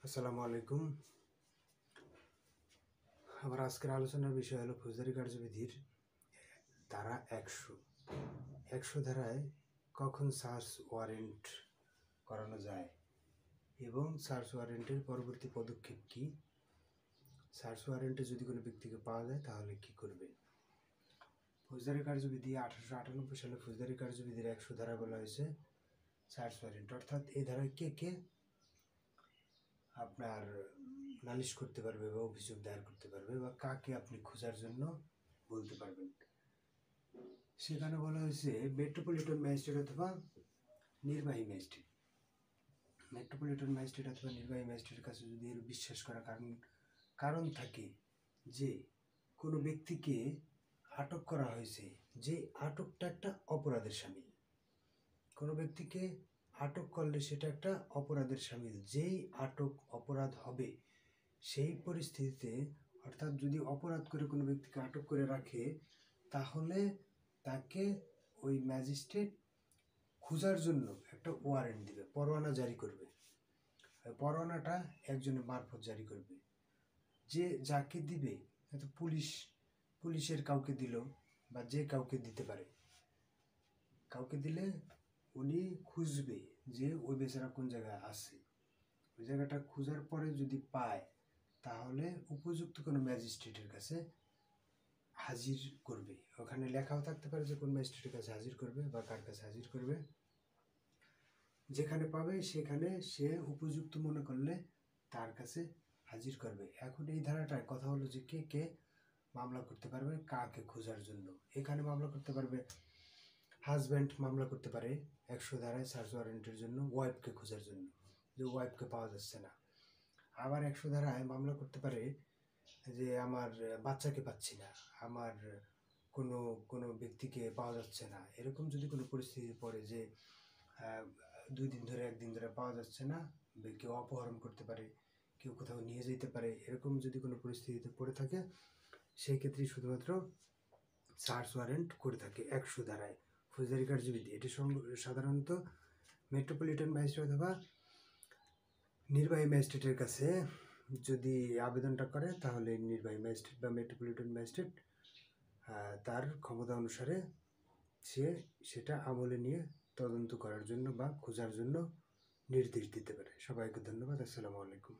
আসসালামু আলাইকুম। আমার আজকের আলোচনার বিষয় হলো ফৌজদারি কার্যবিধির ধারা ১০০ ধারায় কখন সার্চ ওয়ারেন্ট করানো যায় এবং সার্চ ওয়ারেন্টের পরবর্তী পদক্ষেপ কী, সার্চ ওয়ারেন্টে যদি কোনো ব্যক্তিকে পাওয়া যায় তাহলে কী করবে। ফৌজদারি কার্যবিধি 1898 সালে ফৌজদারি কার্যবিধির ১০০ ধারা বলা হয়েছে সার্চ ওয়ারেন্ট, অর্থাৎ এই ধারায় কে কে আপনার নালিশ করতে পারবে বা অভিযোগ দায়ের করতে পারবে বা কাকে আপনি খোঁজার জন্য বলতে পারবেন। সেখানে বলা হয়েছে মেট্রোপলিটন ম্যাজিস্ট্রেট অথবা নির্বাহী ম্যাজিস্ট্রেট। মেট্রোপলিটন ম্যাজিস্ট্রেট অথবা নির্বাহী ম্যাজিস্ট্রেটের কাছে যদি এর বিশ্বাস করার কারণ থাকে যে কোনো ব্যক্তিকে আটক করা হয়েছে, যে আটকটা একটা অপরাধের শামিল। কোনো ব্যক্তিকে আটক করলে সেটা একটা অপরাধের শামিল। যেই আটক অপরাধ হবে সেই পরিস্থিতিতে, অর্থাৎ যদি অপরাধ করে কোনো ব্যক্তিকে আটক করে রাখে তাহলে তাকে ওই ম্যাজিস্ট্রেট খোঁজার জন্য একটা ওয়ারেন্ট দিবে, পরোয়ানা জারি করবে। পরোয়ানাটা একজনের মারফত জারি করবে। যে যাকে দিবে, হয়তো পুলিশের কাউকে দিল বা যে কাউকে দিতে পারে, কাউকে দিলে উনি খুঁজবে যে ওই বেচারা কোন জায়গায় আছে। ওই জায়গাটা খোঁজার পরে যদি পায় তাহলে উপযুক্ত কোনো ম্যাজিস্ট্রেটের কাছে হাজির করবে। ওখানে লেখাও থাকতে পারে যে কোন ম্যাজিস্ট্রেটের কাছে হাজির করবে বা কার কাছে হাজির করবে। যেখানে পাবে সেখানে সে উপযুক্ত মনে করলে তার কাছে হাজির করবে। এখন এই ধারাটায় কথা হলো যে কে কে মামলা করতে পারবে কাকে খোঁজার জন্য। এখানে মামলা করতে পারবে হাজব্যান্ড, মামলা করতে পারে ১০০ ধারায় সার্চ ওয়ারেন্টের জন্য ওয়াইফকে খোঁজার জন্য, যে ওয়াইফকে পাওয়া যাচ্ছে না। আবার ১০০ ধারায় মামলা করতে পারে যে আমার বাচ্চাকে পাচ্ছি না, আমার কোনো ব্যক্তিকে পাওয়া যাচ্ছে না। এরকম যদি কোনো পরিস্থিতি পড়ে যে 2 দিন ধরে 1 দিন ধরে পাওয়া যাচ্ছে না, কেউ অপহরণ করতে পারে, কেউ কোথাও নিয়ে যেতে পারে, এরকম যদি কোনো পরিস্থিতিতে পড়ে থাকে সেই ক্ষেত্রে শুধুমাত্র সার্চ ওয়ারেন্ট করে থাকে ১০০ ধারায় ফৌজদারি কার্যবিধি। এটি সাধারণত মেট্রোপলিটন ম্যাজিস্ট্রেট অথবা নির্বাহী ম্যাজিস্ট্রেটের কাছে যদি আবেদনটা করে তাহলে নির্বাহী ম্যাজিস্ট্রেট বা মেট্রোপলিটন ম্যাজিস্ট্রেট তার ক্ষমতা অনুসারে সেটা আমলে নিয়ে তদন্ত করার জন্য বা খোঁজার জন্য নির্দেশ দিতে পারে। সবাইকে ধন্যবাদ। আসসালামু আলাইকুম।